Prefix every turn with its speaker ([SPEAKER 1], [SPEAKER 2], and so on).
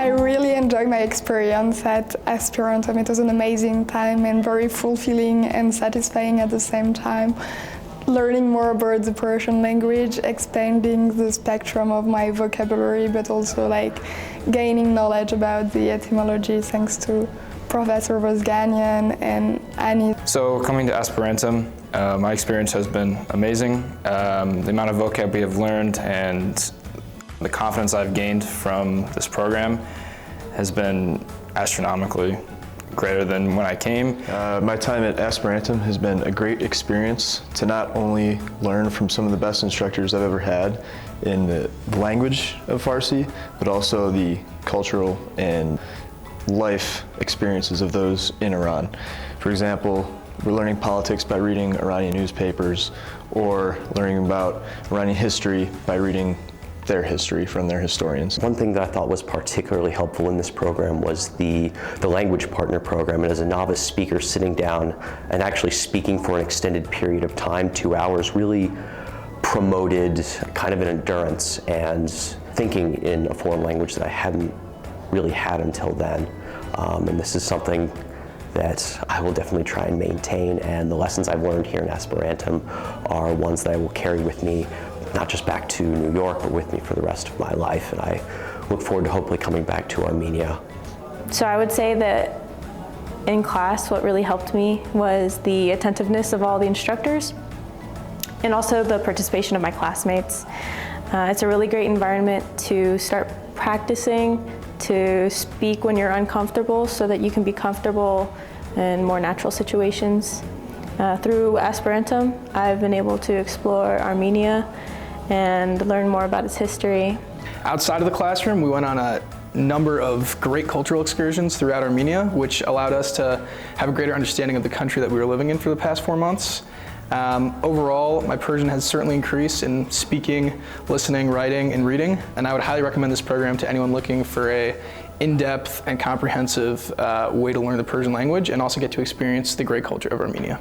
[SPEAKER 1] I really enjoyed my experience at Aspirantum. It was an amazing time and very fulfilling and satisfying at the same time. Learning more about the Persian language, expanding the spectrum of my vocabulary, but also like gaining knowledge about the etymology thanks to Professor Vosganian and Annie.
[SPEAKER 2] So coming to Aspirantum, my experience has been amazing. The amount of vocab we have learned and the confidence I've gained from this program has been astronomically greater than when I came.
[SPEAKER 3] My time at Aspirantum has been a great experience to not only learn from some of the best instructors I've ever had in the language of Farsi, but also the cultural and life experiences of those in Iran. For example, we're learning politics by reading Iranian newspapers, or learning about Iranian history by reading their history from their historians.
[SPEAKER 4] One thing that I thought was particularly helpful in this program was the language partner program. And as a novice speaker, sitting down and actually speaking for an extended period of time, 2 hours, really promoted kind of an endurance and thinking in a foreign language that I hadn't really had until then. And this is something that I will definitely try and maintain, and the lessons I've learned here in Aspirantum are ones that I will carry with me, not just back to New York, but with me for the rest of my life. And I look forward to hopefully coming back to Armenia.
[SPEAKER 5] So I would say that in class, what really helped me was the attentiveness of all the instructors and also the participation of my classmates. It's a really great environment to start practicing, to speak when you're uncomfortable so that you can be comfortable in more natural situations. Through Aspirantum, I've been able to explore Armenia and learn more about its history.
[SPEAKER 6] Outside of the classroom, we went on a number of great cultural excursions throughout Armenia, which allowed us to have a greater understanding of the country that we were living in for the past 4 months. Overall, my Persian has certainly increased in speaking, listening, writing, and reading, and I would highly recommend this program to anyone looking for a in-depth and comprehensive way to learn the Persian language and also get to experience the great culture of Armenia.